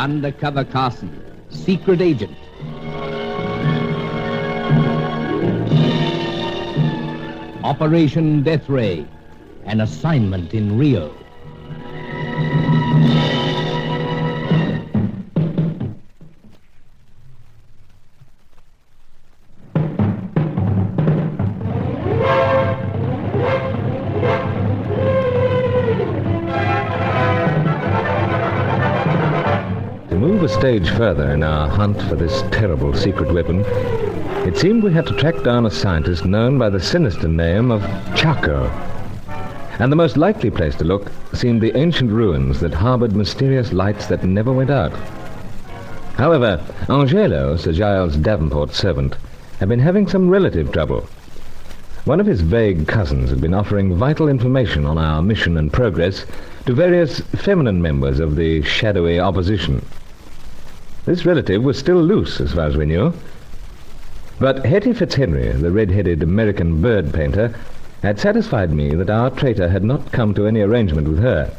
Undercover Carson, secret agent. Operation Deathray, an assignment in Rio. To move a stage further in our hunt for this terrible secret weapon, it seemed we had to track down a scientist known by the sinister name of Chaco. And the most likely place to look seemed the ancient ruins that harbored mysterious lights that never went out. However, Angelo, Sir Giles Davenport's servant, had been having some relative trouble. One of his vague cousins had been offering vital information on our mission and progress to various feminine members of the shadowy opposition. This relative was still loose, as far as we knew. But Hetty Fitzhenry, the red-headed American bird painter, had satisfied me that our traitor had not come to any arrangement with her.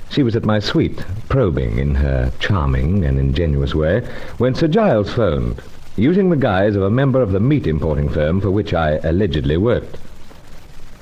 She was at my suite, probing in her charming and ingenuous way, when Sir Giles phoned, using the guise of a member of the meat importing firm for which I allegedly worked.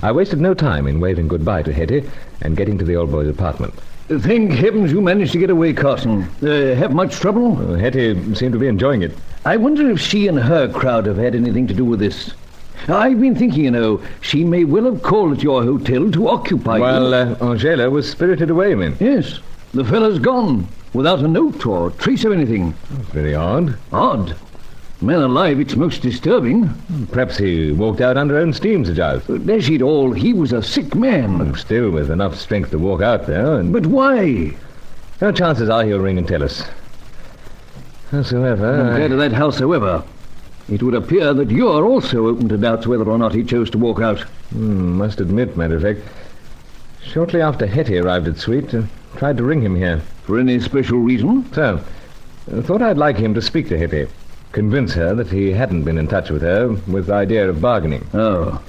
I wasted no time in waving goodbye to Hetty and getting to the old boy's apartment. Thank heavens you managed to get away, Carson. Have much trouble? Hetty seemed to be enjoying it. I wonder if she and her crowd have had anything to do with this. I've been thinking, she may well have called at your hotel to occupy While Angela was spirited away, you mean? Yes. The fellow's gone, without a note or trace of anything. That's very odd. Odd? Man alive, it's most disturbing. Perhaps he walked out under own steam, Sir Giles. Dash it all, he was a sick man. Still with enough strength to walk out there. But why? No, chances are he'll ring and tell us. Howsoever... Compared to that howsoever, it would appear that you're also open to doubts whether or not he chose to walk out. Must admit, matter of fact, shortly after Hetty arrived at Suite, tried to ring him here. For any special reason? So, thought I'd like him to speak to Hetty. Convince her that he hadn't been in touch with her with the idea of bargaining. Oh.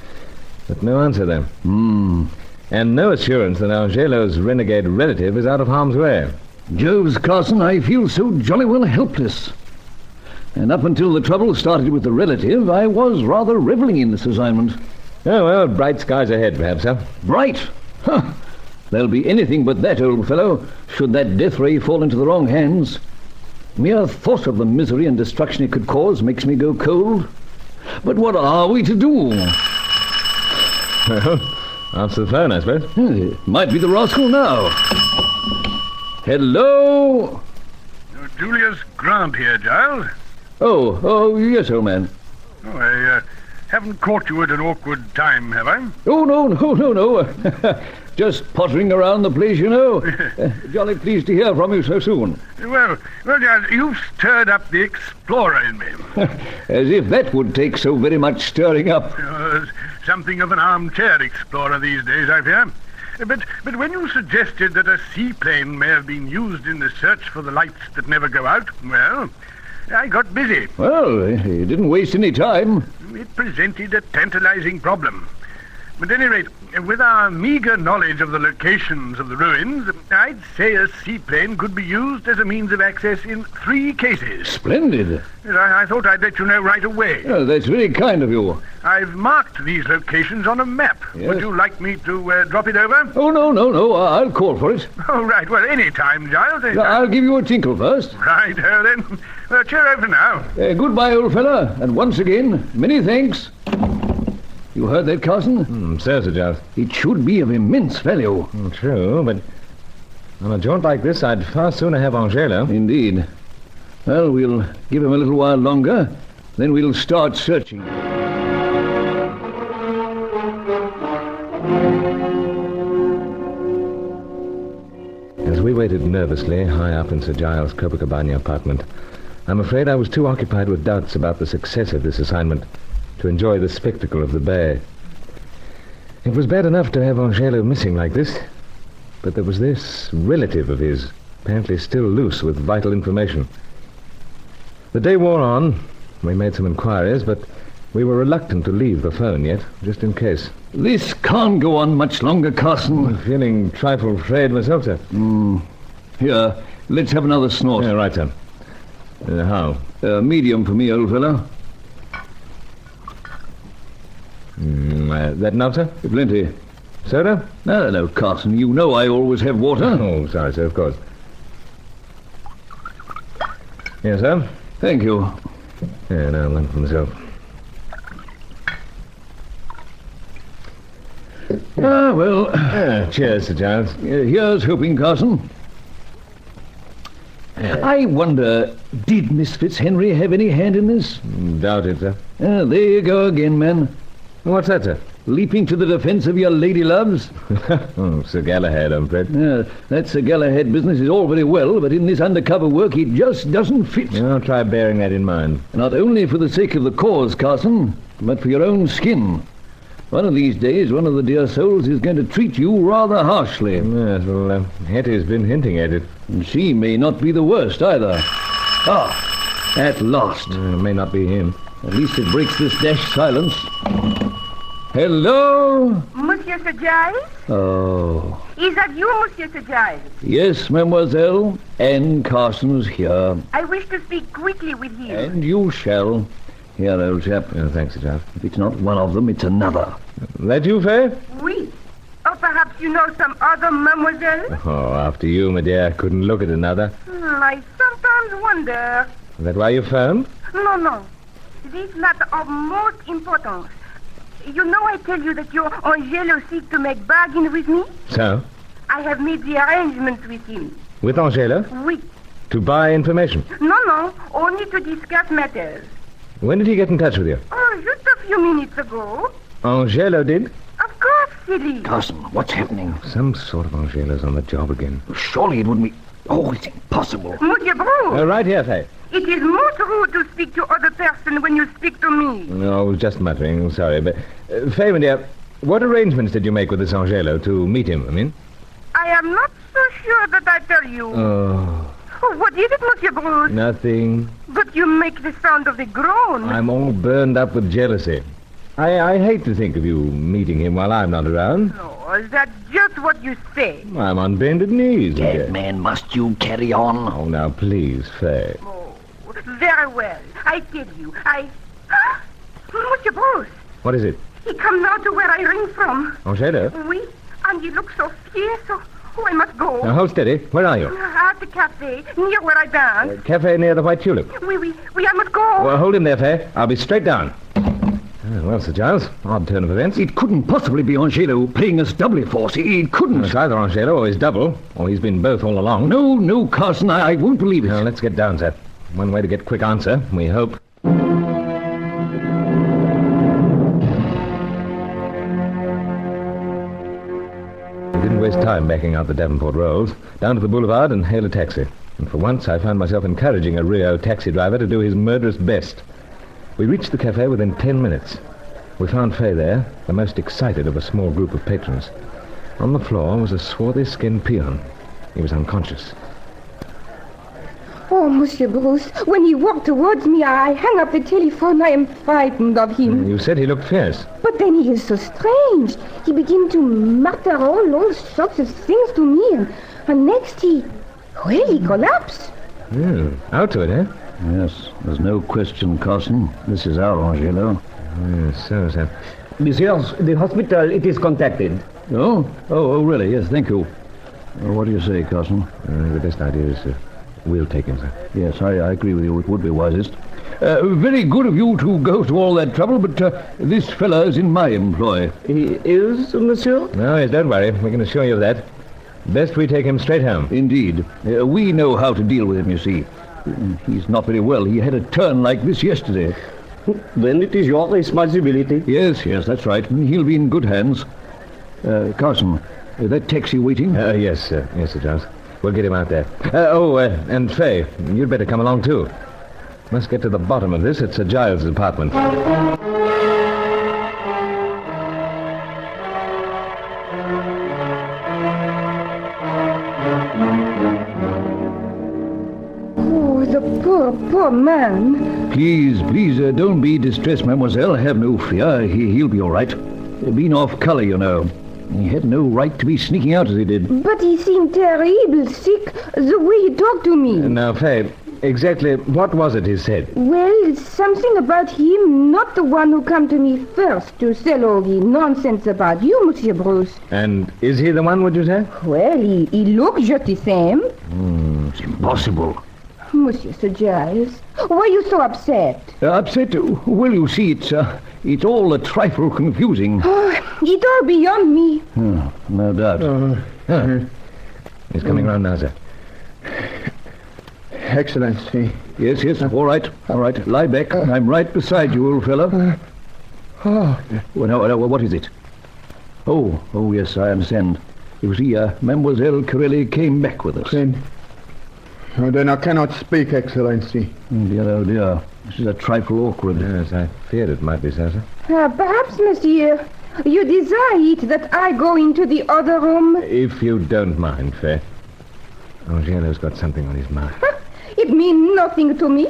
But no answer, though. And no assurance that Angelo's renegade relative is out of harm's way. Joves, Carson, I feel so jolly well helpless. And up until the trouble started with the relative, I was rather reveling in this assignment. Oh, well, bright skies ahead, perhaps, huh? Bright? Huh. There'll be anything but that, old fellow, should that Deathray fall into the wrong hands. Mere thought of the misery and destruction it could cause makes me go cold. But what are we to do? Well, answer the phone, I suppose. It might be the rascal now. Hello? Julius Grant here, Giles. Oh, yes, old man. Oh, I haven't caught you at an awkward time, have I? Oh, no. Just pottering around the place, Jolly pleased to hear from you so soon. Well, Giles, you've stirred up the explorer in me. As if that would take so very much stirring up. Something of an armchair explorer these days, I fear. But when you suggested that a seaplane may have been used in the search for the lights that never go out, well, I got busy. Well, you didn't waste any time. It presented a tantalizing problem. At any rate, with our meager knowledge of the locations of the ruins, I'd say a seaplane could be used as a means of access in 3 cases. Splendid. I thought I'd let you know right away. Oh, that's very kind of you. I've marked these locations on a map. Yes. Would you like me to drop it over? Oh, no. I'll call for it. Oh, right. Well, any time, Giles. Any time. I'll give you a tinkle first. Right, then. Well, cheer over now. Goodbye, old fella. And once again, many thanks. You heard that, Carson? So, Sir Giles. It should be of immense value. True, but on a jaunt like this, I'd far sooner have Angelo. Indeed. Well, we'll give him a little while longer, then we'll start searching. As we waited nervously high up in Sir Giles' Copacabana apartment, I'm afraid I was too occupied with doubts about the success of this assignment to enjoy the spectacle of the bay. It was bad enough to have Angelo missing like this, but there was this relative of his, apparently still loose with vital information. The day wore on. We made some inquiries, but we were reluctant to leave the phone yet, just in case. This can't go on much longer, Carson. I'm feeling a trifle afraid myself, sir. Here, Let's have another snort. Yeah, right, sir. How? Medium for me, old fellow. That enough, sir? Plenty. Soda? No, Carson, you know I always have water. Oh, sorry, sir, of course. Yes, sir? Thank you. Yeah, no, one for myself. Well... cheers, Sir Giles. Here's hoping, Carson. I wonder, did Miss Fitzhenry have any hand in this? Doubt it, sir. There you go again, man. What's that, sir? Leaping to the defense of your lady loves? Oh, Sir Galahad, I'm afraid. That Sir Galahad business is all very well, but in this undercover work it just doesn't fit. I'll try bearing that in mind. Not only for the sake of the cause, Carson, but for your own skin. One of these days, one of the dear souls is going to treat you rather harshly. Yes, well, Hetty's been hinting at it. And she may not be the worst, either. Ah, at last. It may not be him. At least it breaks this dashed silence. Hello? Monsieur Sir Giles? Oh. Is that you, Monsieur Sir Giles? Yes, mademoiselle. And Carson's here. I wish to speak quickly with him. And you shall. Here, old chap. Thanks, Sir Giles. If it's not one of them, it's another. That you, Faye? Oui. Or perhaps you know some other mademoiselle? Oh, after you, my dear. Couldn't look at another. I sometimes wonder. Is that why you phoned? No. This matter of most importance. You know I tell you that your Angelo seeks to make bargain with me? So? I have made the arrangements with him. With Angelo? Oui. To buy information? No. Only to discuss matters. When did he get in touch with you? Oh, just a few minutes ago. Angelo did? Of course, silly. Carson, what's happening? Some sort of Angelo's on the job again. Surely it wouldn't be... Oh, it's impossible. Monsieur Bruce. Right here, Faye. It is most rude to speak to other person when you speak to me. No, I was just muttering. Sorry, but... Faye, my dear, what arrangements did you make with this Angelo to meet him, I mean? I am not so sure that I tell you. Oh, What is it, Monsieur Bruce? nothing. But you make the sound of a groan. I'm all burned up with jealousy. I hate to think of you meeting him while I'm not around. No, that's just what you say. I'm on bended knees. my dear. Dead man, must you carry on? Oh, now, please, Faye. Oh, very well. I tell you, Monsieur Bruce, What is it? he come now to where I ring from. Angelo? Oui, and he looks so fierce, so I must go. Now, hold steady. Where are you? At the cafe, near where I dance. Cafe near the White Tulip. Oui, I must go. Well, hold him there, Faye. I'll be straight down. Well, Sir Giles, odd turn of events. It couldn't possibly be Angelo playing us doubly false. It couldn't. It's either Angelo or his double, or he's been both all along. No, Carson, I won't believe it. Now, let's get down, sir. One way to get quick answer, we hope. We didn't waste time backing out the Davenport Rolls, down to the boulevard and hail a taxi. And for once, I found myself encouraging a Rio taxi driver to do his murderous best. We reached the cafe within 10 minutes. We found Faye there, the most excited of a small group of patrons. On the floor was a swarthy-skinned peon. He was unconscious. Oh, Monsieur Bruce, when he walked towards me, I hung up the telephone. I am frightened of him. You said he looked fierce. But then he is so strange. He began to mutter all sorts of things to me. And next he collapsed. Out to it, eh? Yes, there's no question, Carson. This is our Angelo. Yes, so, sir. Messieurs, the hospital, it is contacted. Oh, really? Yes, thank you. What do you say, Carson? The best idea is we'll take him, sir. Yes, I agree with you. It would be wisest. Very good of you to go to all that trouble, but this fella is in my employ. He is, monsieur? No, yes, don't worry. We can assure you of that. Best we take him straight home. Indeed. We know how to deal with him, you see. He's not very well. He had a turn like this yesterday. Then it is your responsibility. Yes, that's right. He'll be in good hands. Carson, that taxi waiting? Yes, sir, Giles. We'll get him out there. And Faye, you'd better come along, too. Must get to the bottom of this at Sir Giles' apartment. Oh, the poor man. Please, don't be distressed, mademoiselle. Have no fear. He'll be all right. Been off color, you know. He had no right to be sneaking out as he did. But he seemed terrible sick, the way he talked to me. Now, Faye, exactly what was it he said? Well, something about him, not the one who come to me first to sell all the nonsense about you, Monsieur Bruce. And is he the one, would you say? Well, he looks just the same. It's impossible. Monsieur Sir Giles, why are you so upset? Upset? Well, you see, it's all a trifle confusing. It's all beyond me. No doubt. He's coming round now, sir. Excellency. Yes, all right. Lie back. I'm right beside you, old fellow. Well, now, what is it? Oh, yes, I understand. You see, Mademoiselle Corelli came back with us. Then I cannot speak, Excellency. Oh, dear. This is a trifle awkward. Yes, I feared it might be so, sir. Perhaps, Monsieur, you desire it that I go into the other room? If you don't mind, Faye. Angielo's got something on his mind. It means nothing to me.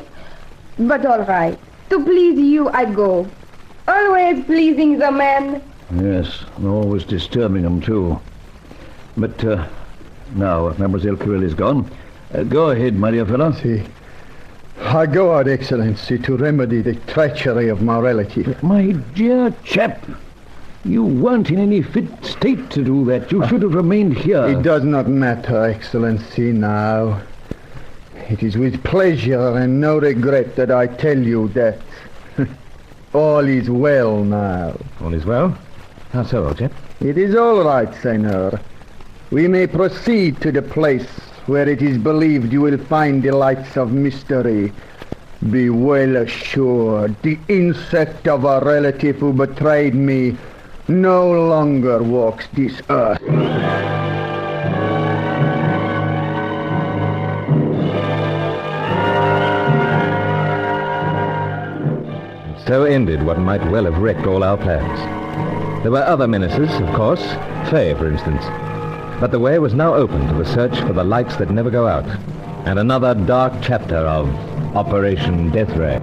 But all right. To please you, I go. Always pleasing the man. Yes, and always disturbing him, too. But, now, Mademoiselle Corelli's gone. Go ahead, my dear fellow. See, I go out, Excellency, to remedy the treachery of my relative. My dear chap, you weren't in any fit state to do that. You should have remained here. It does not matter, Excellency, now. It is with pleasure and no regret that I tell you that all is well now. All is well? How so, old chap? It is all right, Senor. We may proceed to the place where it is believed you will find the lights of mystery. Be well assured, the insect of a relative who betrayed me no longer walks this earth. So ended what might well have wrecked all our plans. There were other menaces, of course. Faye, for instance. But the way was now open to the search for the lights that never go out. And another dark chapter of Operation Deathray.